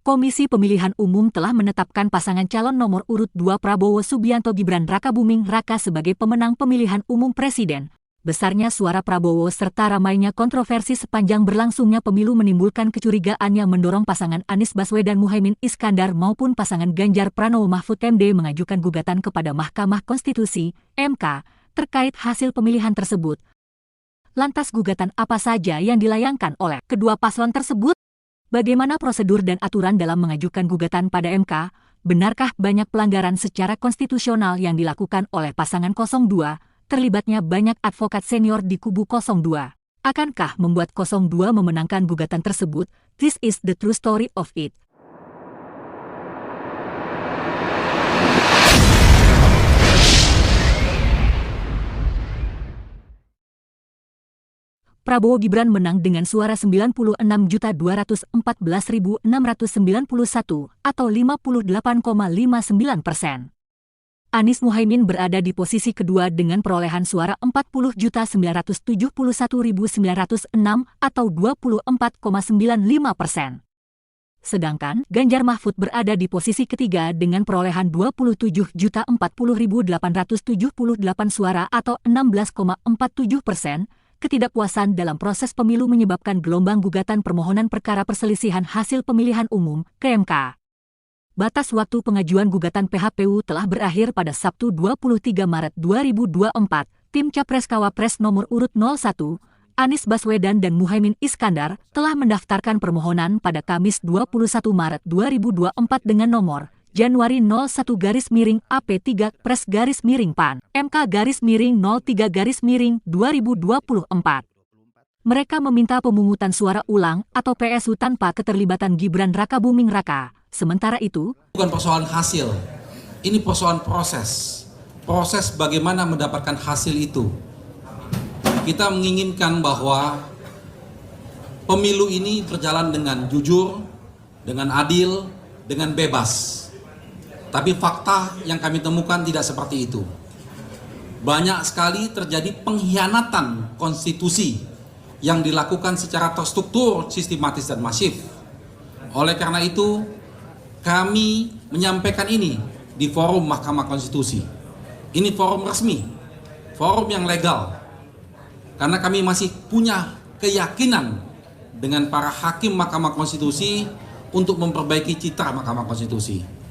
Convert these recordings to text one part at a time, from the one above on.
Komisi Pemilihan Umum telah menetapkan pasangan calon nomor urut 2 Prabowo Subianto Gibran Rakabuming Raka sebagai pemenang pemilihan umum presiden. Besarnya suara Prabowo serta ramainya kontroversi sepanjang berlangsungnya pemilu menimbulkan kecurigaan yang mendorong pasangan Anies Baswedan Muhaimin Iskandar maupun pasangan Ganjar Pranowo Mahfud MD mengajukan gugatan kepada Mahkamah Konstitusi, MK, terkait hasil pemilihan tersebut. Lantas gugatan apa saja yang dilayangkan oleh kedua paslon tersebut? Bagaimana prosedur dan aturan dalam mengajukan gugatan pada MK? Benarkah banyak pelanggaran secara konstitusional yang dilakukan oleh pasangan 02? Terlibatnya banyak advokat senior di kubu 02. Akankah membuat 02 memenangkan gugatan tersebut? This is the true story of it. Prabowo Gibran menang dengan suara 96.214.691 atau 58,59%. Anies Muhaimin berada di posisi kedua dengan perolehan suara 40.971.906 atau 24,95%. Sedangkan Ganjar Mahfud berada di posisi ketiga dengan perolehan 27.040.878 suara atau 16,47%. Ketidakpuasan dalam proses pemilu menyebabkan gelombang gugatan permohonan perkara perselisihan hasil pemilihan umum ke MK. Batas waktu pengajuan gugatan PHPU telah berakhir pada Sabtu 23 Maret 2024. Tim Capres Cawapres nomor urut 01, Anies Baswedan dan Muhaimin Iskandar telah mendaftarkan permohonan pada Kamis 21 Maret 2024 dengan nomor Januari 01-AP3 Pres-PAN MK-03-03-2024. Mereka meminta pemungutan suara ulang atau PSU tanpa keterlibatan Gibran Rakabuming Raka. Sementara itu, bukan persoalan hasil, ini persoalan proses. Proses bagaimana mendapatkan hasil itu. Kita menginginkan bahwa pemilu ini berjalan dengan jujur, dengan adil, dengan bebas. Tapi fakta yang kami temukan tidak seperti itu. Banyak sekali terjadi pengkhianatan konstitusi yang dilakukan secara terstruktur, sistematis, dan masif. Oleh karena itu, kami menyampaikan ini di forum Mahkamah Konstitusi. Ini forum resmi, forum yang legal. Karena kami masih punya keyakinan dengan para hakim Mahkamah Konstitusi untuk memperbaiki citra Mahkamah Konstitusi.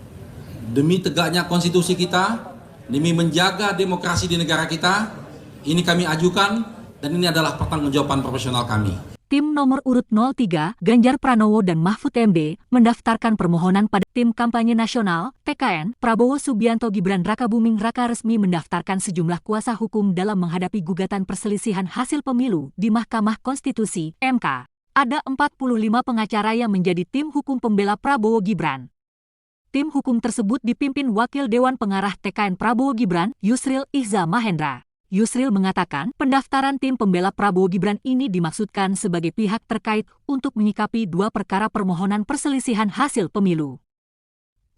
Demi tegaknya konstitusi kita, demi menjaga demokrasi di negara kita, ini kami ajukan dan ini adalah pertanggungjawaban profesional kami. Tim nomor urut 03, Ganjar Pranowo dan Mahfud MD, mendaftarkan permohonan pada Tim Kampanye Nasional, TKN, Prabowo Subianto Gibran Rakabuming Raka resmi mendaftarkan sejumlah kuasa hukum dalam menghadapi gugatan perselisihan hasil pemilu di Mahkamah Konstitusi, MK. Ada 45 pengacara yang menjadi tim hukum pembela Prabowo Gibran. Tim hukum tersebut dipimpin Wakil Dewan Pengarah TKN Prabowo Gibran, Yusril Ihza Mahendra. Yusril mengatakan pendaftaran tim pembela Prabowo Gibran ini dimaksudkan sebagai pihak terkait untuk menyikapi dua perkara permohonan perselisihan hasil pemilu.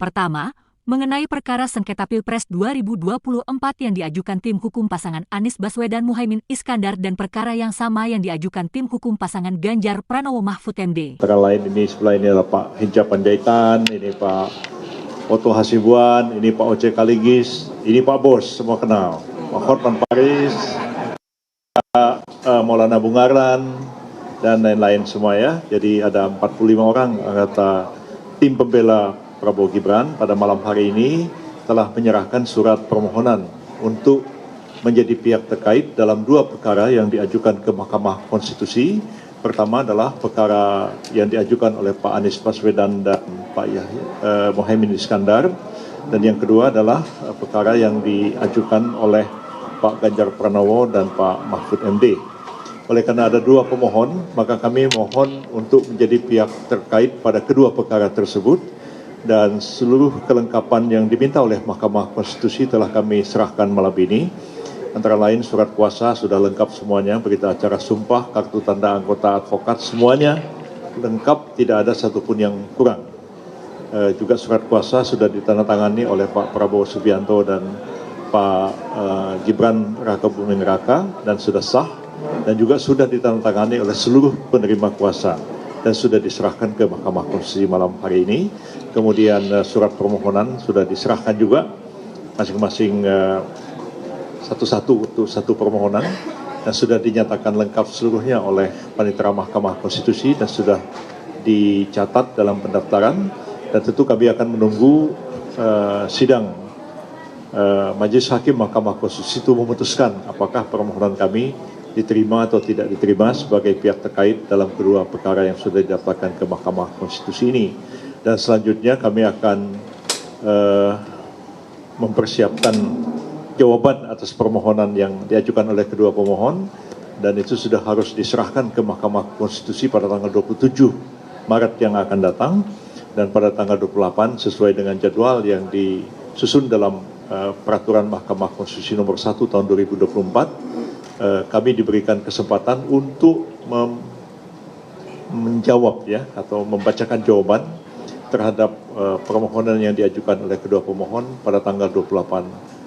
Pertama, mengenai perkara sengketa Pilpres 2024 yang diajukan tim hukum pasangan Anies Baswedan Muhaimin Iskandar dan perkara yang sama yang diajukan tim hukum pasangan Ganjar Pranowo Mahfud MD. Antara lain ini sebelah ini adalah Pak Hinca Panjaitan, ini Pak Oto Hasibuan, ini Pak Oce Kaligis, ini Pak Bos, semua kenal. Pak Hotman Paris, Maulana Bungaran, dan lain-lain semua ya. Jadi ada 45 orang anggota tim pembela Prabowo Gibran pada malam hari ini telah menyerahkan surat permohonan untuk menjadi pihak terkait dalam dua perkara yang diajukan ke Mahkamah Konstitusi. Pertama adalah perkara yang diajukan oleh Pak Anies Baswedan dan Pak Muhaimin Iskandar, dan yang kedua adalah perkara yang diajukan oleh Pak Ganjar Pranowo dan Pak Mahfud MD. Oleh karena ada dua pemohon, maka kami mohon untuk menjadi pihak terkait pada kedua perkara tersebut, dan seluruh kelengkapan yang diminta oleh Mahkamah Konstitusi telah kami serahkan malam ini. Antara lain surat kuasa sudah lengkap semuanya, berita acara sumpah, kartu tanda anggota advokat, semuanya lengkap, tidak ada satupun yang kurang. Juga surat kuasa sudah ditandatangani oleh Pak Prabowo Subianto dan Pak Gibran Rakabuming Raka dan sudah sah, dan juga sudah ditandatangani oleh seluruh penerima kuasa. dan sudah diserahkan ke Mahkamah Konstitusi malam hari ini. Kemudian surat permohonan sudah diserahkan juga masing-masing satu permohonan, dan sudah dinyatakan lengkap seluruhnya oleh Panitera Mahkamah Konstitusi dan sudah dicatat dalam pendaftaran. Dan tentu kami akan menunggu sidang Majelis Hakim Mahkamah Konstitusi itu memutuskan apakah permohonan kami diterima atau tidak diterima sebagai pihak terkait dalam kedua perkara yang sudah didaftarkan ke Mahkamah Konstitusi ini. Dan selanjutnya kami akan mempersiapkan jawaban atas permohonan yang diajukan oleh kedua pemohon, dan itu sudah harus diserahkan ke Mahkamah Konstitusi pada tanggal 27 Maret yang akan datang, dan pada tanggal 28 sesuai dengan jadwal yang disusun dalam peraturan Mahkamah Konstitusi nomor 1 tahun 2024, kami diberikan kesempatan untuk menjawab ya, atau membacakan jawaban terhadap permohonan yang diajukan oleh kedua pemohon pada tanggal 28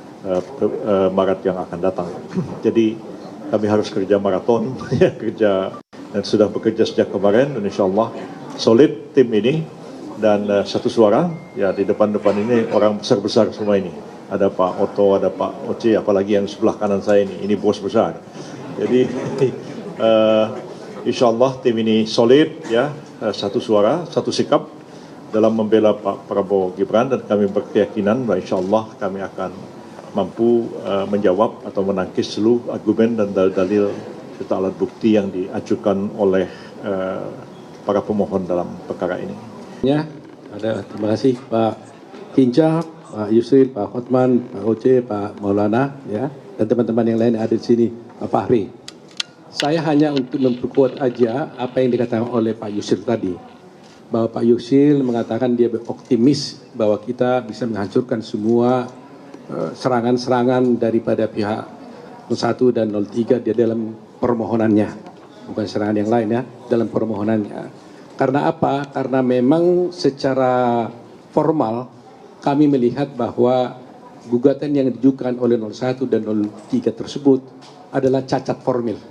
Maret yang akan datang. Jadi kami harus kerja maraton ya, kerja, dan sudah bekerja sejak kemarin, dan insya Allah solid tim ini, dan satu suara ya. Di depan-depan ini orang besar-besar semua ini. Ada Pak Otto, ada Pak Oce, apalagi yang sebelah kanan saya ini bos besar. Jadi insya Allah tim ini solid ya, satu suara, satu sikap dalam membela Pak Prabowo Gibran, dan kami berkeyakinan bahwa insya Allah kami akan mampu menjawab atau menangkis seluruh argumen dan dalil serta alat bukti yang diajukan oleh para pemohon dalam perkara ini. Ya, terima kasih Pak Hinca, Pak Yusril, Pak Hotman, Pak Oce, Pak Maulana, ya, dan teman-teman yang lain ada di sini, Pak Fahri. Saya hanya untuk memperkuat aja apa yang dikatakan oleh Pak Yusril tadi, bahwa Pak Yusril mengatakan dia optimis bahwa kita bisa menghancurkan semua serangan-serangan daripada pihak 01 dan 03 di dalam permohonannya, bukan serangan yang lain ya, dalam permohonannya. Karena apa? Karena memang secara formal kami melihat bahwa gugatan yang diajukan oleh 01 dan 03 tersebut adalah cacat formil.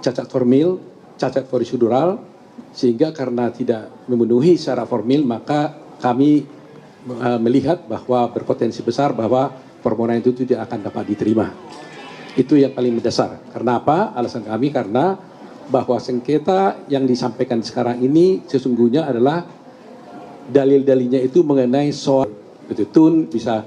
Cacat formil, cacat prosedural, sehingga karena tidak memenuhi secara formil, maka kami melihat bahwa berpotensi besar bahwa permohonan itu tidak akan dapat diterima. Itu yang paling mendasar. Karena apa? Alasan kami karena bahwa sengketa yang disampaikan sekarang ini sesungguhnya adalah dalil-dalilnya itu mengenai soal betul bisa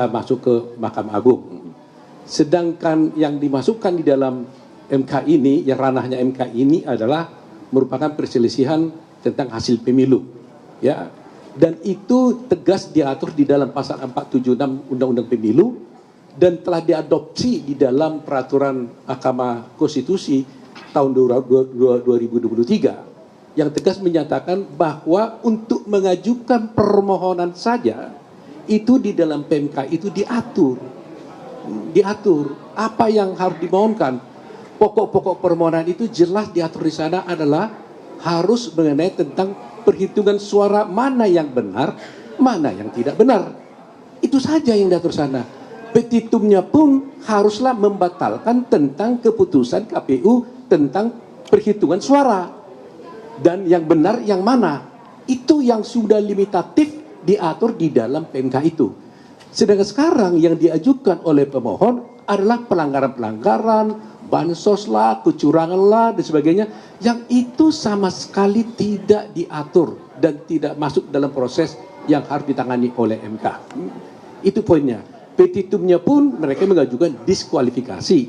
masuk ke Mahkamah Agung. Sedangkan yang dimasukkan di dalam MK ini, yang ranahnya MK ini adalah merupakan perselisihan tentang hasil pemilu, ya. Dan itu tegas diatur di dalam pasal 476 Undang-Undang Pemilu dan telah diadopsi di dalam peraturan Mahkamah Konstitusi tahun 2023 yang tegas menyatakan bahwa untuk mengajukan permohonan saja itu di dalam PMK itu diatur apa yang harus dimohonkan. Pokok-pokok permohonan itu jelas diatur di sana adalah harus mengenai tentang perhitungan suara mana yang benar, mana yang tidak benar. Itu saja yang diatur sana. Petitumnya pun haruslah membatalkan tentang keputusan KPU tentang perhitungan suara. Dan yang benar yang mana. Itu yang sudah limitatif diatur di dalam PMK itu. Sedangkan sekarang yang diajukan oleh pemohon adalah pelanggaran-pelanggaran, bansos lah, kecurangan lah, dan sebagainya, yang itu sama sekali tidak diatur dan tidak masuk dalam proses yang harus ditangani oleh MK. Itu poinnya. Petitumnya pun mereka mengajukan diskualifikasi,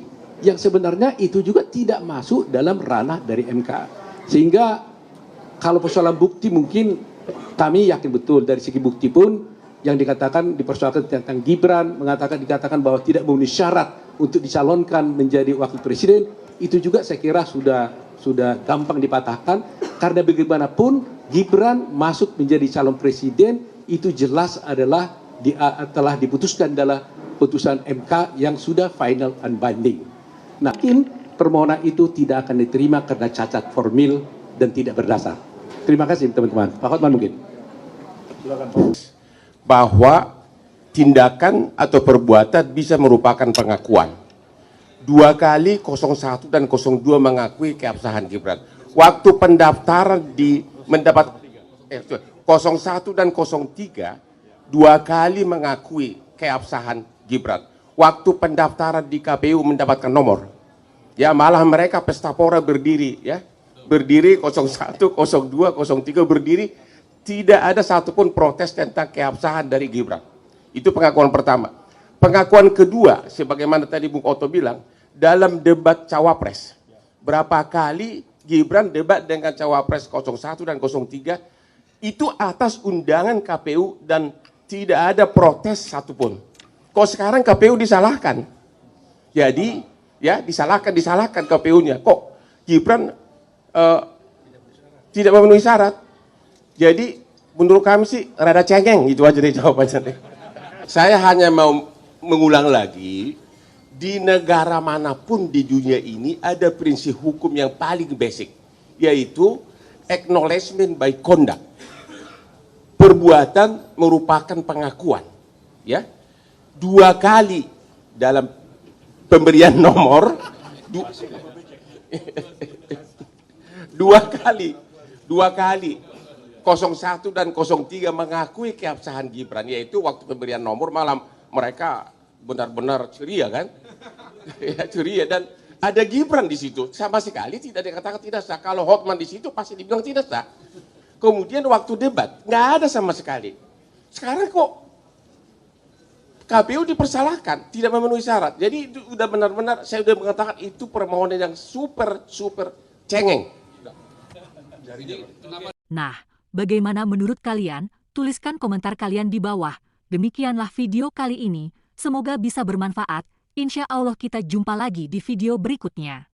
yang sebenarnya itu juga tidak masuk dalam ranah dari MK. Sehingga kalau persoalan bukti mungkin kami yakin betul dari segi bukti pun yang dikatakan dipersoalkan tentang Gibran, dikatakan bahwa tidak memenuhi syarat untuk dicalonkan menjadi wakil presiden, itu juga saya kira sudah gampang dipatahkan, karena bagaimanapun Gibran masuk menjadi calon presiden itu jelas adalah telah diputuskan dalam putusan MK yang sudah final and binding. Nah, mungkin permohonan itu tidak akan diterima karena cacat formil dan tidak berdasar. Terima kasih teman-teman. Pak Hotman mungkin. Bahwa tindakan atau perbuatan bisa merupakan pengakuan. 2 kali 01 dan 02 mengakui keabsahan Gibran. waktu pendaftaran mendapat 01 dan 03 2 kali mengakui keabsahan Gibran. Waktu pendaftaran di KPU mendapatkan nomor, ya malah mereka pesta pora berdiri, ya berdiri 01, 02, 03 berdiri, tidak ada satupun protes tentang keabsahan dari Gibran. Itu pengakuan pertama. Pengakuan kedua, sebagaimana tadi Bung Otto bilang, dalam debat cawapres, berapa kali Gibran debat dengan cawapres 01 dan 03, itu atas undangan KPU dan tidak ada protes satupun. Kok sekarang KPU disalahkan? Jadi, ya disalahkan KPU-nya. Kok Gibran tidak memenuhi syarat? Jadi, menurut kami sih rada cengeng, itu aja deh jawabannya. Saya hanya mau mengulang lagi, di negara manapun di dunia ini ada prinsip hukum yang paling basic, yaitu acknowledgement by conduct. Perbuatan merupakan pengakuan, ya. 2 kali dalam pemberian nomor, 2 kali 01 dan 03 mengakui keabsahan Gibran, yaitu waktu pemberian nomor malam mereka benar-benar ceria kan, ya, ceria, dan ada Gibran di situ, sama sekali tidak dikatakan tidak sah. Kalau Hotman di situ pasti dibilang tidak sah. Kemudian waktu debat nggak ada sama sekali. Sekarang kok KPU dipersalahkan, tidak memenuhi syarat. Jadi itu udah benar-benar, saya udah mengatakan itu permohonan yang super cengeng. Nah, bagaimana menurut kalian? Tuliskan komentar kalian di bawah. Demikianlah video kali ini. Semoga bisa bermanfaat. Insya Allah kita jumpa lagi di video berikutnya.